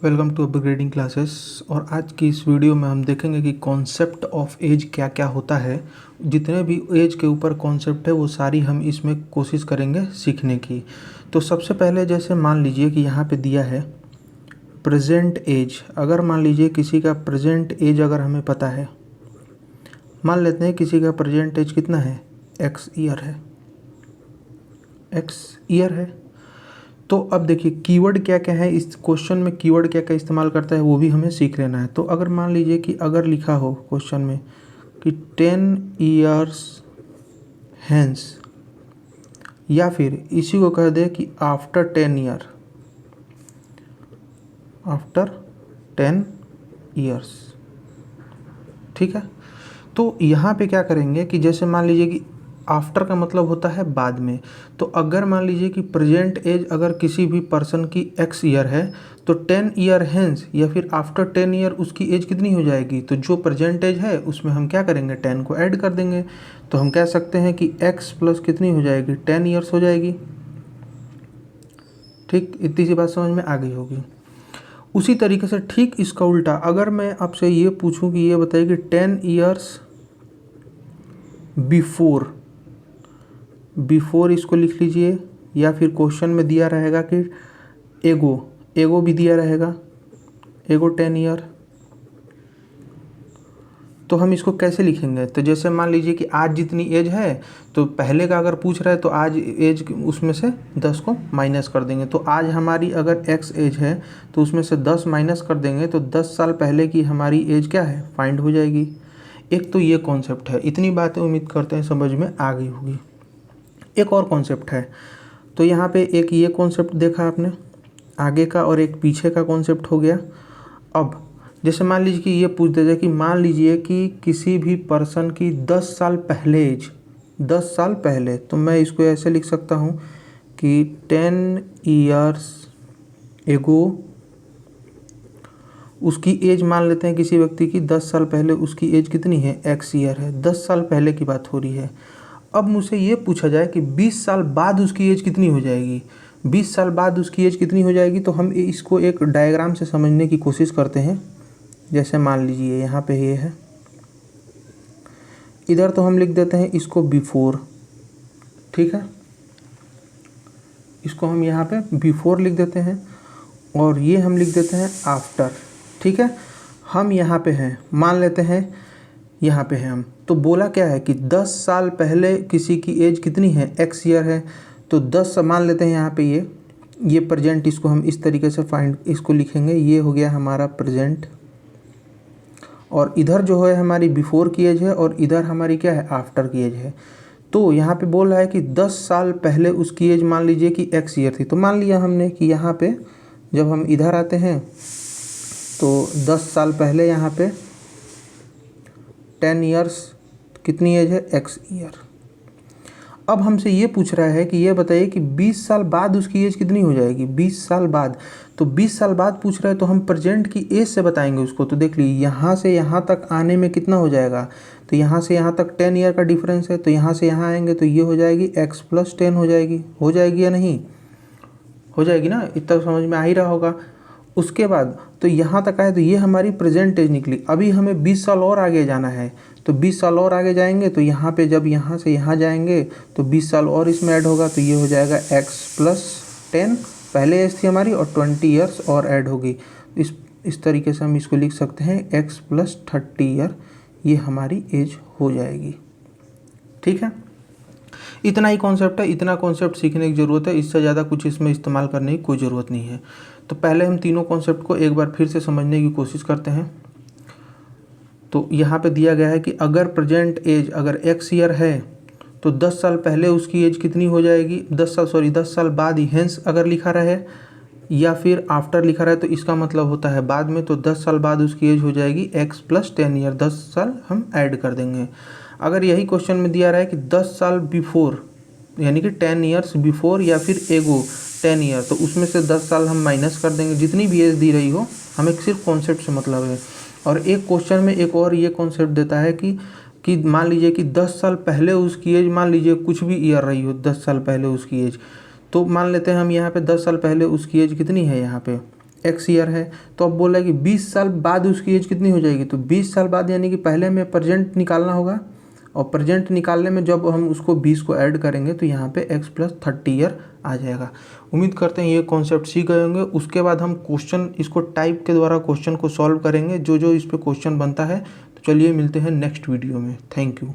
Welcome to upgrading classes. और आज की इस वीडियो में हम देखेंगे कि कॉन्सेप्ट ऑफ एज क्या क्या होता है। जितने भी एज के ऊपर कॉन्सेप्ट है वो सारी हम इसमें कोशिश करेंगे सीखने की। तो सबसे पहले जैसे मान लीजिए कि यहाँ पे दिया है प्रेजेंट एज। अगर मान लीजिए किसी का प्रेजेंट एज अगर हमें पता है, मान लेते हैं किसी का प्रेजेंट एज कितना है, एक्स ईयर है, एक्स ईयर है। तो अब देखिए कीवर्ड क्या क्या है इस क्वेश्चन में, कीवर्ड क्या क्या इस्तेमाल करता है वो भी हमें सीख लेना है। तो अगर मान लीजिए कि अगर लिखा हो क्वेश्चन में कि 10 ईयर्स हैंस, या फिर इसी को कह दे कि आफ्टर 10 ईयर, आफ्टर 10 ईयर्स, ठीक है। तो यहाँ पे क्या करेंगे कि जैसे मान लीजिए कि आफ्टर का मतलब होता है बाद में। तो अगर मान लीजिए कि प्रेजेंट एज अगर किसी भी पर्सन की एक्स ईयर है तो 10 ईयर हैंस या फिर आफ्टर 10 ईयर उसकी एज कितनी हो जाएगी। तो जो प्रेजेंट एज है उसमें हम क्या करेंगे, 10 को ऐड कर देंगे। तो हम कह सकते हैं कि एक्स प्लस कितनी हो जाएगी, 10 ईयर्स हो जाएगी। ठीक, इतनी सी बात समझ में आ गई होगी। उसी तरीके से ठीक इसका उल्टा अगर मैं आपसे ये पूछूं कि ये बताइए कि 10 ईयर्स बिफोर इसको लिख लीजिए, या फिर क्वेश्चन में दिया रहेगा कि एगो भी दिया रहेगा, एगो 10 ईयर। तो हम इसको कैसे लिखेंगे, तो जैसे मान लीजिए कि आज जितनी एज है तो पहले का अगर पूछ रहा है तो आज एज उसमें से 10 को माइनस कर देंगे। तो आज हमारी अगर एक्स एज है तो उसमें से 10 माइनस कर देंगे तो 10 साल पहले की हमारी एज क्या है, फाइंड हो जाएगी। एक तो ये कॉन्सेप्ट है। इतनी बातें उम्मीद करते हैं समझ में आ गई होगी। एक और कॉन्सेप्ट है, तो यहाँ पे एक ये कॉन्सेप्ट देखा आपने आगे का और एक पीछे का कॉन्सेप्ट हो गया। अब जैसे मान लीजिए कि ये पूछ दे जाए कि मान लीजिए कि किसी भी पर्सन की 10 साल पहले एज, 10 साल पहले, तो मैं इसको ऐसे लिख सकता हूँ कि 10 ईयर्स एगो उसकी एज मान लेते हैं किसी व्यक्ति की 10 साल पहले उसकी एज कितनी है, एक्स ईयर है। 10 साल पहले की बात हो रही है। अब मुझसे ये पूछा जाए कि 20 साल बाद उसकी एज कितनी हो जाएगी, 20 साल बाद उसकी एज कितनी हो जाएगी। तो हम इसको एक डायग्राम से समझने की कोशिश करते हैं। जैसे मान लीजिए यहाँ पे ये है, इधर तो हम लिख देते हैं इसको बिफोर, ठीक है, इसको हम यहाँ पे बिफोर लिख देते हैं और ये हम लिख देते हैं आफ्टर, ठीक है। हम यहाँ पे हैं, मान लेते हैं यहाँ पे हैं हम। तो बोला क्या है कि 10 साल पहले किसी की एज कितनी है, एक्स ईयर है। तो 10 मान लेते हैं यहाँ पे ये प्रेजेंट, इसको हम इस तरीके से फाइंड इसको लिखेंगे। ये हो गया हमारा प्रेजेंट, और इधर जो है हमारी बिफोर की एज है और इधर हमारी क्या है, आफ्टर की एज है। तो यहाँ पे बोल रहा है कि 10 साल पहले उसकी एज मान लीजिए कि एक्स ईयर थी। तो मान लिया हमने कि यहाँ पे जब हम इधर आते हैं तो 10 साल पहले यहाँ पे 10 ईयर्स कितनी एज है, एक्स ईयर। अब हमसे ये पूछ रहा है कि ये बताइए कि 20 साल बाद उसकी एज कितनी हो जाएगी, 20 साल बाद। तो 20 साल बाद पूछ रहा है तो हम प्रेजेंट की एज से बताएंगे उसको। तो देख लीजिए यहाँ से यहाँ तक आने में कितना हो जाएगा, तो यहाँ से यहाँ तक 10 ईयर का डिफरेंस है। तो यहाँ से यहाँ आएंगे तो ये हो जाएगी एक्स प्लस 10 हो जाएगी या नहीं, हो जाएगी ना। इतना समझ में आ ही रहा होगा। उसके बाद तो यहाँ तक आए तो ये हमारी प्रेजेंट एज निकली। अभी हमें 20 साल और आगे जाना है, तो 20 साल और आगे जाएंगे तो यहाँ पे जब यहाँ से यहाँ जाएंगे तो 20 साल और इसमें ऐड होगा। तो ये हो जाएगा एक्स प्लस 10, पहले एज थी हमारी, और 20 ईयर्स और ऐड होगी। इस तरीके से हम इसको लिख सकते हैं एक्स प्लस 30 ईयर, ये हमारी एज हो जाएगी, ठीक है। इतना ही कॉन्सेप्ट है, इतना कॉन्सेप्ट सीखने की ज़रूरत है। इससे ज़्यादा कुछ इसमें इस्तेमाल करने की कोई ज़रूरत नहीं है। तो पहले हम तीनों कॉन्सेप्ट को एक बार फिर से समझने की कोशिश करते हैं। तो यहाँ पे दिया गया है कि अगर प्रेजेंट एज अगर एक्स ईयर है तो 10 साल पहले उसकी एज कितनी हो जाएगी, 10 साल बाद ही, हेंस अगर लिखा रहे या फिर आफ्टर लिखा रहे तो इसका मतलब होता है बाद में। तो 10 साल बाद उसकी एज हो जाएगी एक्स प्लस 10 ईयर, 10 साल हम ऐड कर देंगे। अगर यही क्वेश्चन में दिया रहा है कि 10 साल बिफोर, यानी कि 10 ईयर्स बिफोर या फिर एगो 10 ईयर, तो उसमें से 10 साल हम माइनस कर देंगे। जितनी भी एज दी रही हो, हमें सिर्फ कॉन्सेप्ट से मतलब है। और एक क्वेश्चन में एक और ये कॉन्सेप्ट देता है कि मान लीजिए कि 10 साल पहले उसकी एज, मान लीजिए कुछ भी ईयर रही हो 10 साल पहले उसकी एज, तो मान लेते हैं हम यहाँ पे 10 साल पहले उसकी एज कितनी है, यहाँ पे एक्स ईयर है। तो अब बोल रहा है कि 20 साल बाद उसकी एज कितनी हो जाएगी, तो 20 साल बाद यानी कि पहले हमें प्रेजेंट निकालना होगा, और प्रेजेंट निकालने में जब हम उसको 20 को ऐड करेंगे तो यहाँ पे x + 30 ईयर आ जाएगा। उम्मीद करते हैं ये कॉन्सेप्ट सीख गए होंगे। उसके बाद हम क्वेश्चन इसको टाइप के द्वारा क्वेश्चन को सॉल्व करेंगे जो जो इस पे क्वेश्चन बनता है। तो चलिए मिलते हैं नेक्स्ट वीडियो में। Thank you.